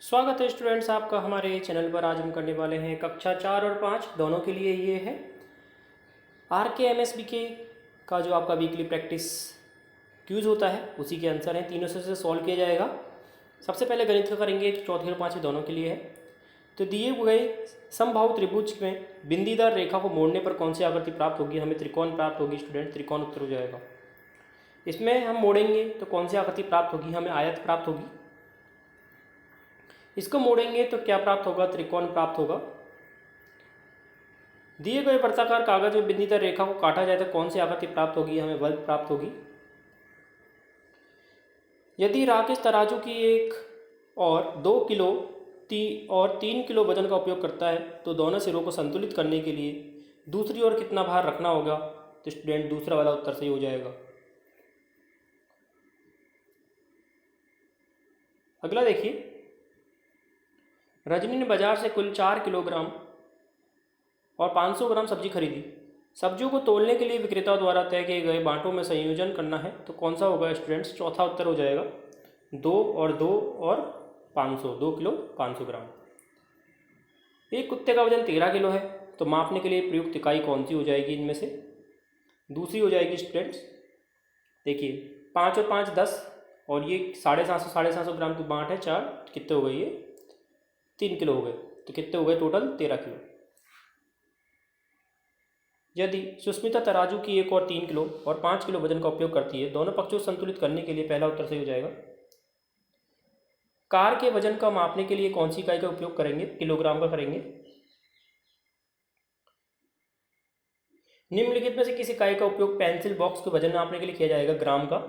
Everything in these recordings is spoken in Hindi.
स्वागत है स्टूडेंट्स आपका हमारे चैनल पर। आज हम करने वाले हैं कक्षा 4 और 5 दोनों के लिए। ये है RK-MSBK का जो आपका वीकली प्रैक्टिस क्यूज होता है उसी के आंसर हैं, तीनों से सॉल्व किया जाएगा। सबसे पहले गणित का करेंगे, चौथी और पाँचवीं दोनों के लिए है। तो दिए गए समबाहु त्रिभुज में बिंदीदार रेखा को मोड़ने पर कौन सी आकृति प्राप्त होगी? हमें त्रिकोण प्राप्त होगी स्टूडेंट, त्रिकोण उत्तर हो जाएगा। इसमें हम मोड़ेंगे तो कौन सी आकृति प्राप्त होगी? हमें आयत प्राप्त होगी। इसको मोड़ेंगे तो क्या प्राप्त होगा? त्रिकोण प्राप्त होगा। दिए गए वृत्ताकार कागज में बिंदीदार रेखा को काटा जाए तो कौन सी आकृति प्राप्त होगी? हमें वल्क प्राप्त होगी। यदि राकेश तराजू की 1 और 2 किलो और 3 किलो वजन का उपयोग करता है तो दोनों सिरों को संतुलित करने के लिए दूसरी ओर कितना भार रखना होगा? तो स्टूडेंट दूसरा वाला उत्तर सही हो जाएगा। अगला देखिए, रजनी ने बाजार से कुल 4 किलोग्राम और 500 ग्राम सब्जी खरीदी। सब्जियों को तोलने के लिए विक्रेता द्वारा तय किए गए बांटों में संयोजन करना है तो कौन सा होगा स्टूडेंट्स? चौथा उत्तर हो जाएगा 2 और 2 और 500, 2 किलो 500 ग्राम। एक कुत्ते का वजन 13 किलो है तो मापने के लिए प्रयुक्त इकाई कौन सी हो जाएगी? इनमें से दूसरी हो जाएगी स्टूडेंट्स। देखिए 5 और 5 10 और ये 750 ग्राम की बांट है 4, कितने हो गए? ये 3 किलो हो गए, तो कितने हो गए टोटल? 13 किलो। यदि सुष्मिता तराजू की 1 और 3 किलो और 5 किलो वजन का उपयोग करती है, दोनों पक्षों को संतुलित करने के लिए पहला उत्तर सही हो जाएगा। कार के वजन का मापने के लिए कौन सी इकाई का उपयोग करेंगे? किलोग्राम का करेंगे। निम्नलिखित में से किस इकाई का उपयोग पेंसिल बॉक्स के वजन नापने के लिए किया जाएगा? ग्राम का।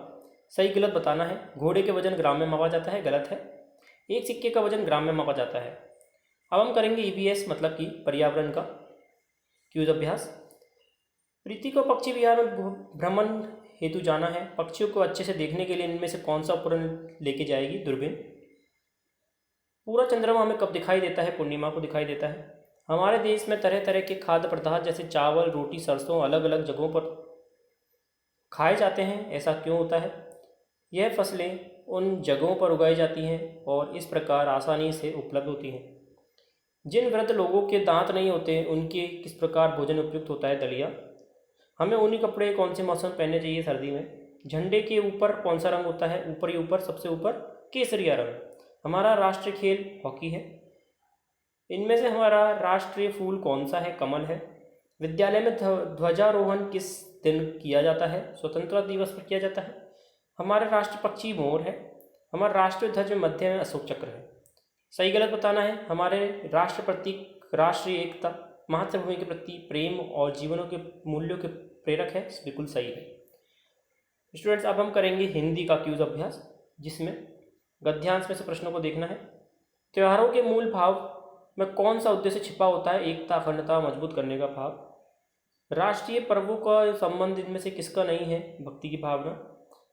सही गलत बताना है। घोड़े के वजन ग्राम में मापा जाता है, गलत है। एक सिक्के का वजन ग्राम में मापा जाता है। अब हम करेंगे EVS मतलब कि पर्यावरण का क्यूज अभ्यास। प्रीति को पक्षी विहार में भ्रमण हेतु जाना है। पक्षियों को अच्छे से देखने के लिए इनमें से कौन सा उपकरण लेके जाएगी? दूरबीन। पूरा चंद्रमा हमें कब दिखाई देता है? पूर्णिमा को दिखाई देता है। हमारे देश में तरह तरह के खाद्य पदार्थ जैसे चावल, रोटी, सरसों अलग अलग जगहों पर खाए जाते हैं, ऐसा क्यों होता है? यह फसलें उन जगहों पर उगाई जाती हैं और इस प्रकार आसानी से उपलब्ध होती हैं। जिन वृद्ध लोगों के दांत नहीं होते उनके किस प्रकार भोजन उपयुक्त होता है? दलिया। हमें ऊनी कपड़े कौन से मौसम में पहनने चाहिए? सर्दी में। झंडे के ऊपर कौन सा रंग होता है? ऊपर ही ऊपर, सबसे ऊपर केसरिया रंग। हमारा राष्ट्रीय खेल हॉकी है। इनमें से हमारा राष्ट्रीय फूल कौन सा है? कमल है। विद्यालय में ध्वजारोहण किस दिन किया जाता है? स्वतंत्रता दिवस पर किया जाता है। हमारा राष्ट्रीय पक्षी मोर है। हमारा राष्ट्रीय ध्वज में मध्य में अशोक चक्र है। सही गलत बताना है। हमारे राष्ट्र प्रतीक राष्ट्रीय एकता, मातृभूमि के प्रति प्रेम और जीवनों के मूल्यों के प्रेरक है, बिल्कुल सही है। स्टूडेंट्स अब हम करेंगे हिंदी का क्यूज अभ्यास, जिसमें गद्यांश में से प्रश्नों को देखना है। त्योहारों के मूल भाव में कौन सा उद्देश्य छिपा होता है? एकता, अखंडता मजबूत करने का भाव। राष्ट्रीय पर्वों का संबंध इनमें से किसका नहीं है? भक्ति की भावना।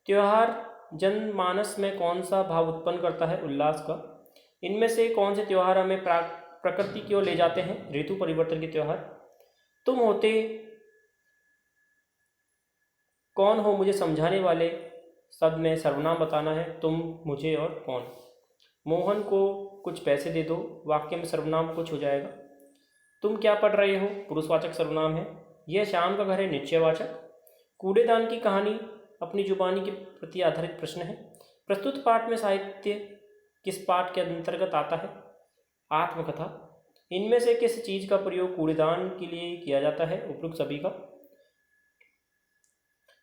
त्योहार जनमानस में कौन सा भाव उत्पन्न करता है? उल्लास का। इनमें से कौन से त्योहार हमें प्रकृति की ओर ले जाते हैं? ऋतु परिवर्तन के त्योहार। तुम होते कौन हो मुझे समझाने वाले शब्द में सर्वनाम बताना है। तुम, मुझे और कौन। मोहन को कुछ पैसे दे दो, वाक्य में सर्वनाम कुछ हो जाएगा। तुम क्या पढ़ रहे हो? पुरुषवाचक सर्वनाम है। यह शाम का घर है, निश्चयवाचक। कूड़ेदान की कहानी अपनी जुबानी के प्रति आधारित प्रश्न है। प्रस्तुत पाठ में साहित्य किस पाठ के अंतर्गत आता है? आत्मकथा। इनमें से किस चीज का प्रयोग कूड़ेदान के लिए किया जाता है? उपयुक्त सभी का।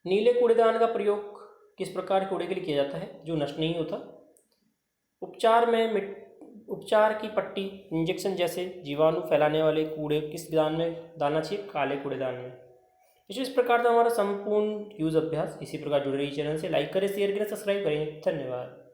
नीले कूड़ेदान का प्रयोग किस प्रकार के कूड़े के लिए किया जाता है? जो नष्ट नहीं होता। उपचार की पट्टी, इंजेक्शन जैसे जीवाणु फैलाने वाले कूड़े किस दान में डालना चाहिए? काले कूड़ेदान में। इस प्रकार का हमारा संपूर्ण क्यूज अभ्यास। इसी प्रकार जुड़े रहिए चैनल से। लाइक करें, शेयर करें, सब्सक्राइब करें। धन्यवाद।